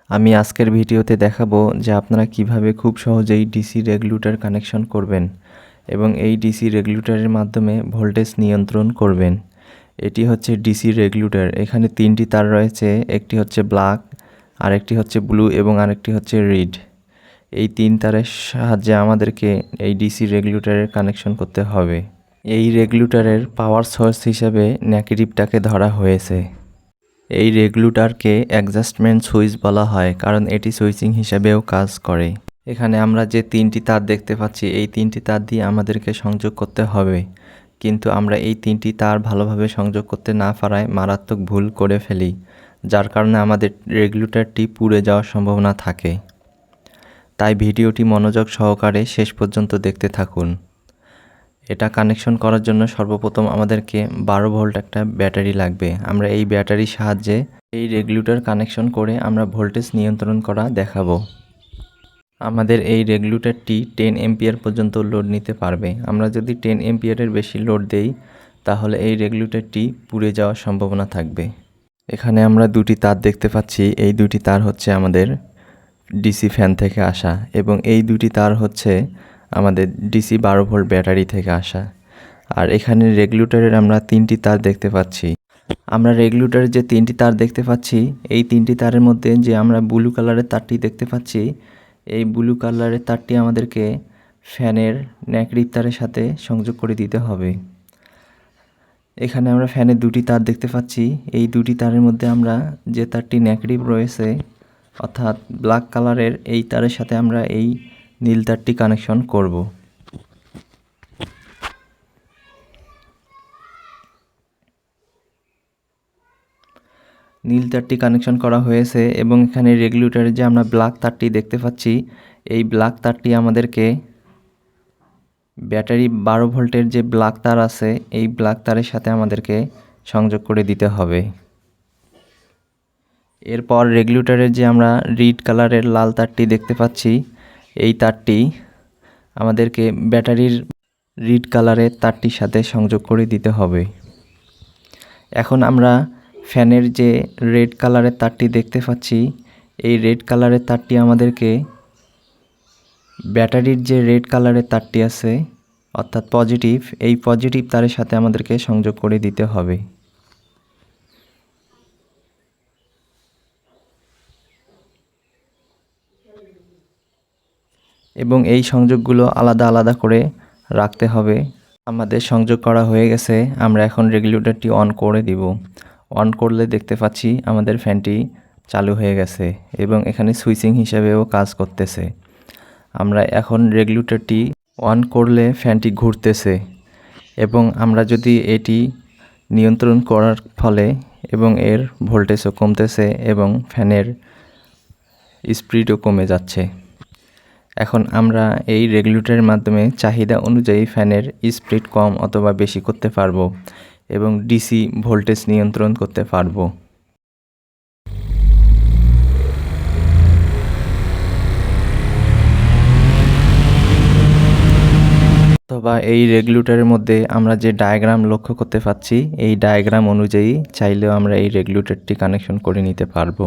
আমি আজকের ভিডিওতে দেখাবো যে আপনারা কিভাবে খুব সহজেই ডিসি রেগুলেটর কানেকশন করবেন এবং এই ডিসি রেগুলেটরের মাধ্যমে ভোল্টেজ নিয়ন্ত্রণ করবেন। এটি হচ্ছে ডিসি রেগুলেটর। এখানে তিনটি তার রয়েছে, একটি হচ্ছে ব্ল্যাক, আরেকটি হচ্ছে ব্লু এবং আরেকটি হচ্ছে রেড। এই তিন তারের সাহায্যে আমাদেরকে এই ডিসি রেগুলেটরের কানেকশন করতে হবে। এই রেগুলেটরের পাওয়ার সোর্স হিসেবে নেগেটিভটাকে ধরা হয়েছে। এই রেগুলেটরকে অ্যাডজাস্টমেন্ট সুইচ বলা হয় কারণ এটি সুইচিং হিসেবেও কাজ করে। এখানে আমরা যে তিনটি তার দেখতে পাচ্ছি এই তিনটি তার দিয়ে আমাদেরকে সংযোগ করতে হবে, কিন্তু আমরা এই তিনটি তার ভালোভাবে সংযোগ করতে না পারায় মারাত্মক ভুল করে ফেলি, যার কারণে আমাদের রেগুলেটরটি পুড়ে যাওয়ার সম্ভাবনা থাকে। তাই ভিডিওটি মনোযোগ সহকারে শেষ পর্যন্ত দেখতে থাকুন। এটা কানেকশন করার জন্য সর্বপ্রথম আমাদেরকে 12 ভোল্ট একটা ব্যাটারি লাগবে। আমরা এই ব্যাটারির সাহায্যে এই রেগুলেটর কানেকশন করে আমরা ভোল্টেজ নিয়ন্ত্রণ করা দেখাবো। আমাদের এই রেগুলেটরটি 10 এম্পিয়ার পর্যন্ত লোড নিতে পারবে। আমরা যদি 10 এম্পিয়ারের বেশি লোড দেই তাহলে এই রেগুলেটরটি পুড়ে যাওয়ার সম্ভাবনা থাকবে। এখানে আমরা দুটি তার দেখতে পাচ্ছি। এই দুটি তার হচ্ছে আমাদের ডিসি ফ্যান থেকে আসা এবং এই দুটি তার হচ্ছে আমাদের ডিসি 12 ভোল্ট ব্যাটারি থেকে আসা। আর এখানে রেগুলেটরের আমরা তিনটি তার দেখতে পাচ্ছি। আমরা রেগুলেটরের যে তিনটি তার দেখতে পাচ্ছি এই তিনটি তারের মধ্যে যে আমরা ব্লু কালারের তারটি দেখতে পাচ্ছি, এই ব্লু কালারের তারটি আমাদেরকে ফ্যানের নেগেটিভ তারের সাথে সংযোগ করে দিতে হবে। এখানে আমরা ফ্যানের দুটি তার দেখতে পাচ্ছি। এই দুটি তারের মধ্যে আমরা যে তারটি নেগেটিভ রয়েছে অর্থাৎ ব্ল্যাক কালারের এই তারের সাথে আমরা এই নীল তারটি কানেকশন করব। নীল তারটি কানেকশন করা হয়েছে এবং এখানে রেগুলেটরে যে আমরা ব্ল্যাক তারটি দেখতে পাচ্ছি এই ব্ল্যাক তারটি আমাদেরকে ব্যাটারি 12 ভোল্টের যে ব্ল্যাক তার আছে এই ব্ল্যাক তারের সাথে আমাদেরকে সংযোগ করে দিতে হবে। এরপর রেগুলেটরের যে আমরা রেড কালারের লাল তারটি দেখতে পাচ্ছি এই তারটি আমাদেরকে ব্যাটারির রেড কালারের তারটির সাথে সংযোগ করে দিতে হবে। এখন আমরা ফ্যানের যে রেড কালারের তারটি দেখতে পাচ্ছি এই রেড কালারের তারটি আমাদেরকে ব্যাটারির যে রেড কালারের তারটি আছে অর্থাৎ পজিটিভ, এই পজিটিভ তারের সাথে আমাদেরকে সংযোগ করে দিতে হবে। এবং এই সংযোগগুলো আলাদা আলাদা করে রাখতে হবে। আমাদের সংযোগ করা হয়ে গেছে। আমরা এখন রেগুলেটরটি অন করে দিব। অন করলে দেখতে পাচ্ছি আমাদের ফ্যানটি চালু হয়ে গেছে এবং এখানে সুইচিং হিসেবেও কাজ করতেছে। আমরা এখন রেগুলেটরটি অন করলে ফ্যানটি ঘুরতেছে এবং আমরা যদি এটি নিয়ন্ত্রণ করার ফলে এবং এর ভোল্টেজও কমতেছে এবং ফ্যানের স্পিডও কমে যাচ্ছে। এখন আমরা এই রেগুলেটরের মাধ্যমে চাহিদা অনুযায়ী ফ্যানের স্পিড কম অথবা বেশি করতে পারবো এবং ডিসি ভোল্টেজ নিয়ন্ত্রণ করতে পারবো। অথবা এই রেগুলেটরের মধ্যে আমরা যে ডায়াগ্রাম লক্ষ্য করতে পাচ্ছি এই ডায়াগ্রাম অনুযায়ী চাইলেও আমরা এই রেগুলেটরটি কানেকশন করে নিতে পারবো।